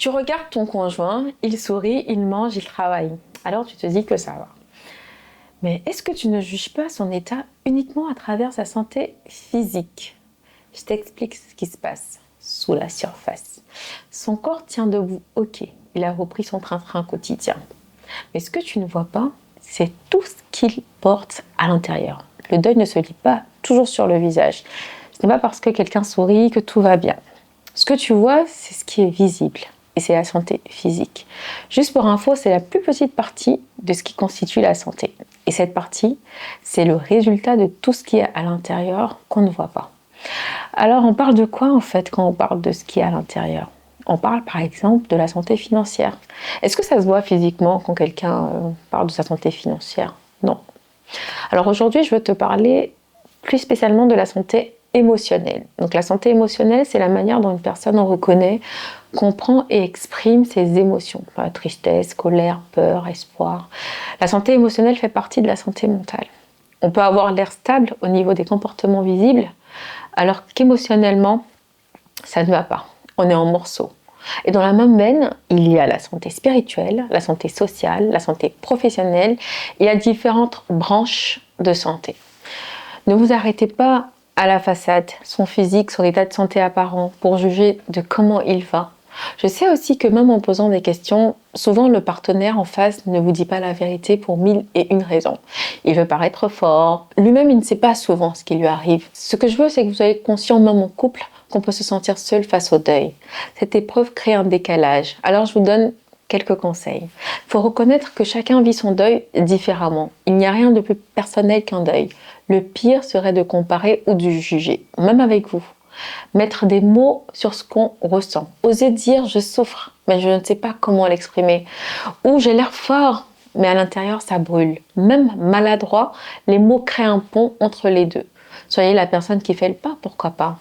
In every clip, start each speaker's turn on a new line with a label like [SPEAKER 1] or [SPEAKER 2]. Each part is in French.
[SPEAKER 1] Tu regardes ton conjoint, il sourit, il mange, il travaille. Alors tu te dis que ça va. Mais est-ce que tu ne juges pas son état uniquement à travers sa santé physique? Je t'explique ce qui se passe sous la surface. Son corps tient debout, ok, il a repris son train-train quotidien. Mais ce que tu ne vois pas, c'est tout ce qu'il porte à l'intérieur. Le deuil ne se lit pas toujours sur le visage. Ce n'est pas parce que quelqu'un sourit que tout va bien. Ce que tu vois, c'est ce qui est visible. Et c'est la santé physique. Juste pour info, c'est la plus petite partie de ce qui constitue la santé. Et cette partie, c'est le résultat de tout ce qui est à l'intérieur qu'on ne voit pas. Alors, on parle de quoi en fait quand on parle de ce qui est à l'intérieur? On parle par exemple de la santé financière. Est-ce que ça se voit physiquement quand quelqu'un parle de sa santé financière? Non. Alors aujourd'hui, je veux te parler plus spécialement de la santé émotionnelle. Donc la santé émotionnelle, c'est la manière dont une personne reconnaît, comprend et exprime ses émotions. Tristesse, colère, peur, espoir. La santé émotionnelle fait partie de la santé mentale. On peut avoir l'air stable au niveau des comportements visibles, alors qu'émotionnellement, ça ne va pas. On est en morceaux. Et dans la même veine, il y a la santé spirituelle, la santé sociale, la santé professionnelle. Il y a différentes branches de santé. Ne vous arrêtez pas à la façade, son physique, son état de santé apparent, pour juger de comment il va. Je sais aussi que même en posant des questions, souvent le partenaire en face ne vous dit pas la vérité pour 1001 raisons. Il veut paraître fort, lui-même il ne sait pas souvent ce qui lui arrive. Ce que je veux, c'est que vous soyez conscient, même en couple, qu'on peut se sentir seul face au deuil. Cette épreuve crée un décalage. Alors je vous donne quelques conseils. Il faut reconnaître que chacun vit son deuil différemment. Il n'y a rien de plus personnel qu'un deuil. Le pire serait de comparer ou de juger, même avec vous. Mettre des mots sur ce qu'on ressent. Oser dire je souffre, mais je ne sais pas comment l'exprimer. Ou j'ai l'air fort, mais à l'intérieur ça brûle. Même maladroit, les mots créent un pont entre les deux. Soyez la personne qui fait le pas, pourquoi pas.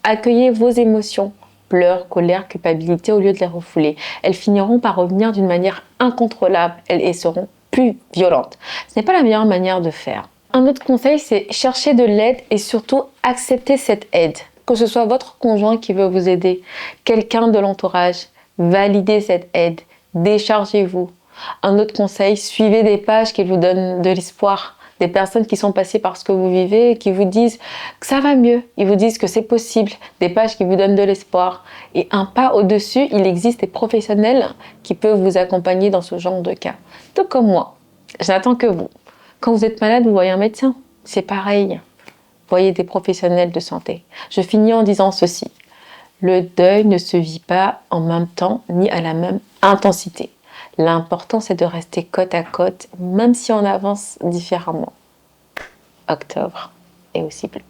[SPEAKER 1] Accueillez vos émotions. Pleurs, colère, culpabilité, au lieu de les refouler. Elles finiront par revenir d'une manière incontrôlable et seront plus violentes. Ce n'est pas la meilleure manière de faire. Un autre conseil, c'est chercher de l'aide et surtout accepter cette aide. Que ce soit votre conjoint qui veut vous aider, quelqu'un de l'entourage, validez cette aide, déchargez-vous. Un autre conseil, suivez des pages qui vous donnent de l'espoir. Des personnes qui sont passées par ce que vous vivez et qui vous disent que ça va mieux. Ils vous disent que c'est possible. Des pages qui vous donnent de l'espoir. Et un pas au-dessus, il existe des professionnels qui peuvent vous accompagner dans ce genre de cas. Tout comme moi. Je n'attends que vous. Quand vous êtes malade, vous voyez un médecin. C'est pareil. Voyez des professionnels de santé. Je finis en disant ceci. Le deuil ne se vit pas en même temps ni à la même intensité. L'important, c'est de rester côte à côte, même si on avance différemment. Octobre est aussi bleu.